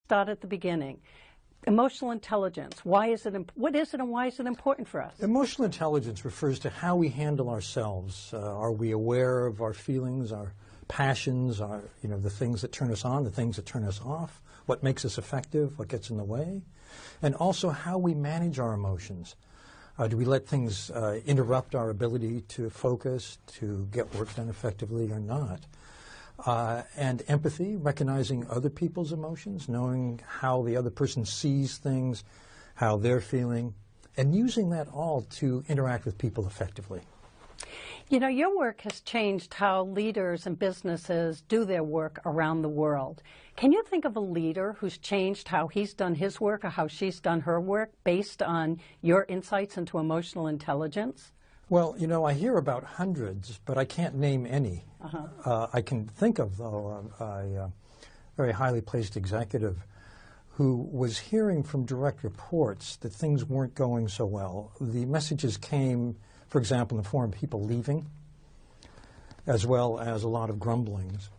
start at the beginning. Emotional intelligence, what is it and why is it important for us? Emotional intelligence refers to how we handle ourselves. Are we aware of our feelings, our passions, the things that turn us on, the things that turn us off, what makes us effective, what gets in the way, and also how we manage our emotions. Do we let things interrupt our ability to focus, to get work done effectively or not? And empathy, recognizing other people's emotions, knowing how the other person sees things, how they're feeling, and using that all to interact with people effectively. You know, your work has changed how leaders and businesses do their work around the world. Can you think of a leader who's changed how he's done his work or how she's done her work based on your insights into emotional intelligence? Well, I hear about hundreds, but I can't name any. I can think of, though, a very highly placed executive who was hearing from direct reports that things weren't going so well. The messages came, for example, in the form of people leaving, as well as a lot of grumblings.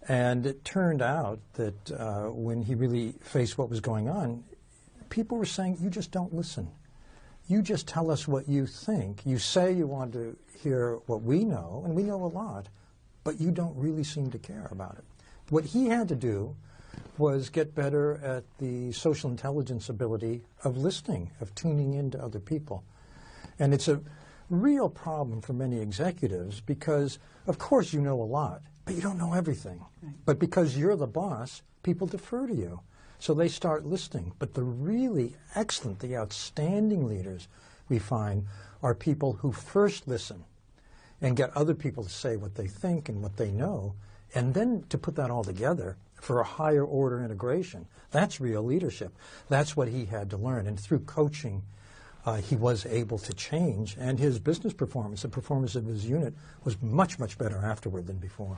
And it turned out that when he really faced what was going on, people were saying, you just don't listen. You just tell us what you think. You say you want to hear what we know, and we know a lot, but you don't really seem to care about it. What he had to do was get better at the social intelligence ability of listening, of tuning in to other people. And it's a real problem for many executives because, of course, you know a lot, but you don't know everything. Right. But because you're the boss, people defer to you. So they start listening. But the really excellent, the outstanding leaders we find are people who first listen and get other people to say what they think and what they know, and then to put that all together for a higher order integration. That's real leadership. That's what he had to learn. And through coaching, he was able to change, and his business performance, the performance of his unit, was much, much better afterward than before.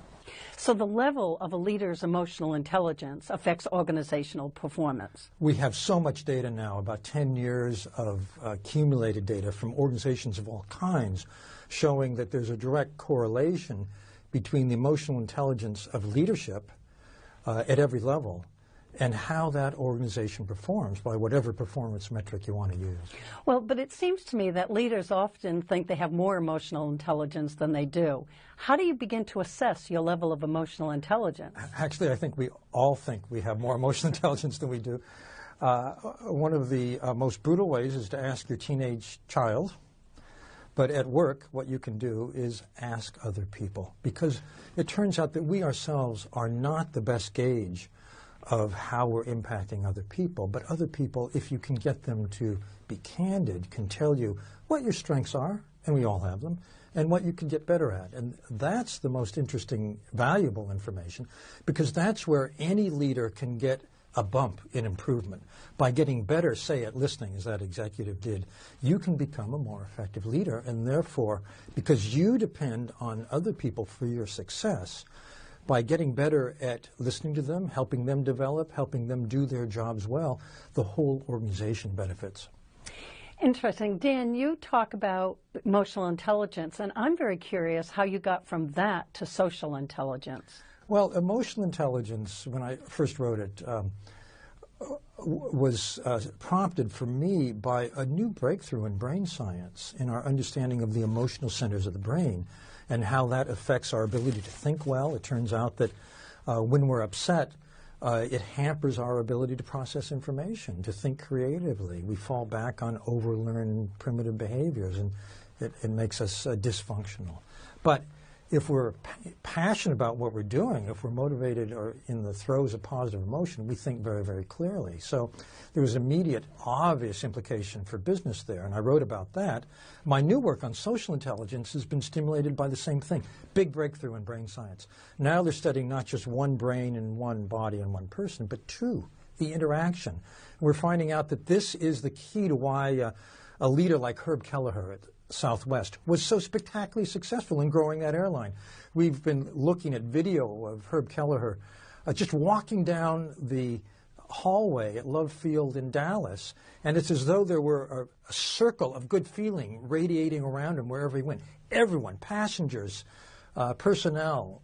So the level of a leader's emotional intelligence affects organizational performance. We have so much data now, about 10 years of accumulated data from organizations of all kinds, showing that there's a direct correlation between the emotional intelligence of leadership at every level and how that organization performs by whatever performance metric you want to use. Well, but it seems to me that leaders often think they have more emotional intelligence than they do. How do you begin to assess your level of emotional intelligence? Actually, I think we all think we have more emotional intelligence than we do. One of the most brutal ways is to ask your teenage child. But at work, what you can do is ask other people, because it turns out that we ourselves are not the best gauge of how we're impacting other people. But other people, if you can get them to be candid, can tell you what your strengths are, and we all have them, and what you can get better at. And that's the most interesting, valuable information, because that's where any leader can get a bump in improvement. By getting better, say, at listening, as that executive did, you can become a more effective leader. And therefore, because you depend on other people for your success, by getting better at listening to them, helping them develop, helping them do their jobs well, the whole organization benefits. Interesting. Dan, you talk about emotional intelligence, and I'm very curious how you got from that to social intelligence. Well, emotional intelligence, when I first wrote it, was prompted for me by a new breakthrough in brain science in our understanding of the emotional centers of the brain and how that affects our ability to think well. It turns out that when we're upset, it hampers our ability to process information, to think creatively. We fall back on overlearned primitive behaviors, and it makes us dysfunctional. But if we're passionate about what we're doing, if we're motivated or in the throes of positive emotion, we think very, very clearly. So there was immediate, obvious implication for business there, and I wrote about that. My new work on social intelligence has been stimulated by the same thing, big breakthrough in brain science. Now they're studying not just one brain and one body and one person, but two, the interaction. We're finding out that this is the key to why a leader like Herb Kelleher at Southwest was so spectacularly successful in growing that airline. We've been looking at video of Herb Kelleher just walking down the hallway at Love Field in Dallas, and it's as though there were a circle of good feeling radiating around him wherever he went. Everyone, passengers, personnel,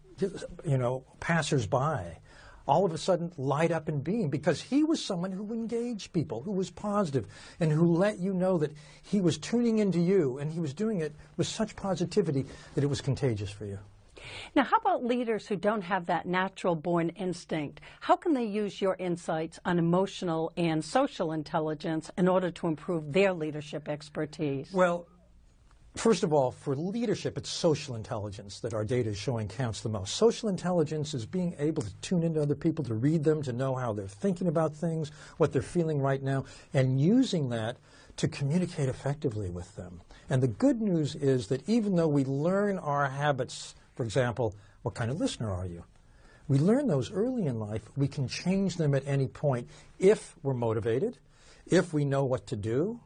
passers-by, all of a sudden light up and beam because he was someone who engaged people, who was positive, and who let you know that he was tuning into you, and he was doing it with such positivity that it was contagious for you. Now, how about leaders who don't have that natural-born instinct? How can they use your insights on emotional and social intelligence in order to improve their leadership expertise? Well, first of all, for leadership, it's social intelligence that our data is showing counts the most. Social intelligence is being able to tune into other people, to read them, to know how they're thinking about things, what they're feeling right now, and using that to communicate effectively with them. And the good news is that even though we learn our habits, for example, what kind of listener are you? We learn those early in life. We can change them at any point if we're motivated, if we know what to do,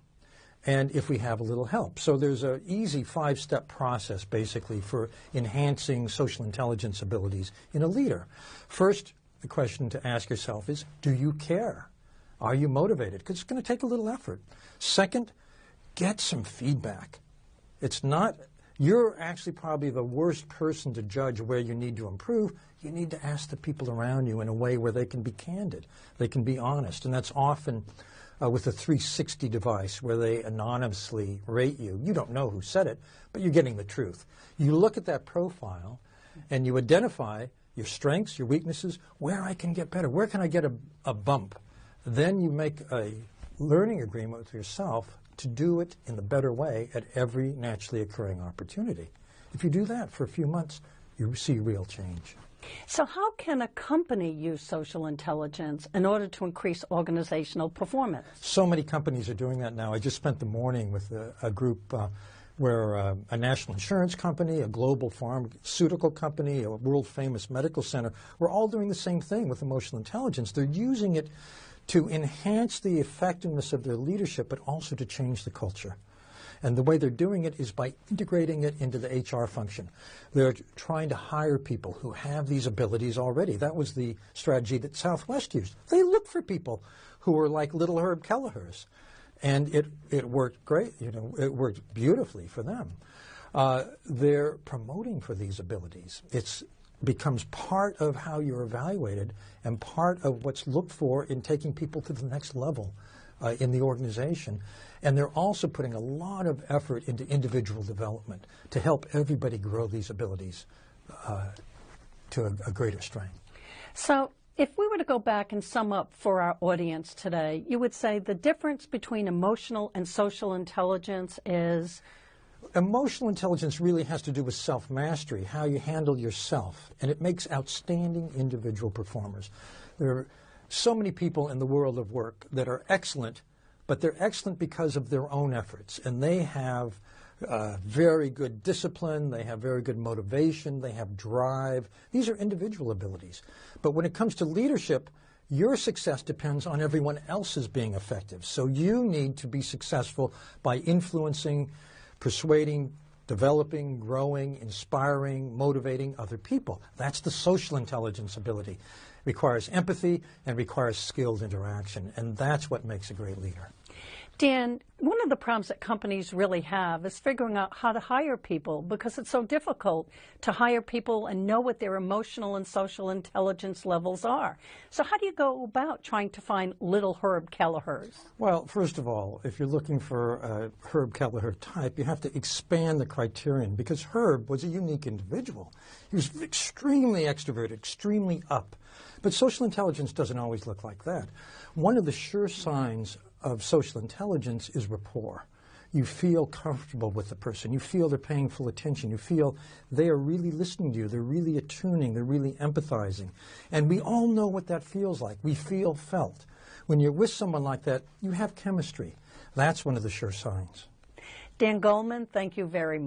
and if we have a little help. So there's an easy 5-step process, basically, for enhancing social intelligence abilities in a leader. First, the question to ask yourself is, do you care? Are you motivated? Because it's going to take a little effort. Second, get some feedback. You're actually probably the worst person to judge where you need to improve. You need to ask the people around you in a way where they can be candid, they can be honest. And that's often with a 360 device where they anonymously rate you. You don't know who said it, but you're getting the truth. You look at that profile and you identify your strengths, your weaknesses, where I can get better, where can I get a bump. Then you make a learning agreement with yourself to do it in the better way at every naturally occurring opportunity. If you do that for a few months, you see real change. So how can a company use social intelligence in order to increase organizational performance? So many companies are doing that now. I just spent the morning with a group where a national insurance company, a global pharmaceutical company, a world-famous medical center, we're all doing the same thing with emotional intelligence. They're using it to enhance the effectiveness of their leadership, but also to change the culture. And the way they're doing it is by integrating it into the HR function. They're trying to hire people who have these abilities already. That was the strategy that Southwest used. They looked for people who were like little Herb Kelleher's. And it worked great. It worked beautifully for them. They're promoting for these abilities. It becomes part of how you're evaluated and part of what's looked for in taking people to the next level in the organization. And they're also putting a lot of effort into individual development to help everybody grow these abilities to a greater strength. So if we were to go back and sum up for our audience today, you would say the difference between emotional and social intelligence is? Emotional intelligence really has to do with self-mastery, how you handle yourself, and it makes outstanding individual performers. There are so many people in the world of work that are excellent, but they're excellent because of their own efforts, and they have very good discipline, they have very good motivation, they have drive. These are individual abilities. But when it comes to leadership, your success depends on everyone else's being effective. So you need to be successful by influencing, persuading, developing, growing, inspiring, motivating other people. That's the social intelligence ability. It requires empathy and requires skilled interaction, and that's what makes a great leader. Dan, one of the problems that companies really have is figuring out how to hire people because it's so difficult to hire people and know what their emotional and social intelligence levels are. So how do you go about trying to find little Herb Kelleher's? Well, first of all, if you're looking for a Herb Kelleher type, you have to expand the criterion because Herb was a unique individual. He was extremely extroverted, extremely up. But social intelligence doesn't always look like that. One of the sure signs of social intelligence is rapport. You feel comfortable with the person. You feel they're paying full attention. You feel they are really listening to you. They're really attuning. They're really empathizing. And we all know what that feels like. We feel felt. When you're with someone like that, you have chemistry. That's one of the sure signs. Dan Goldman, thank you very much.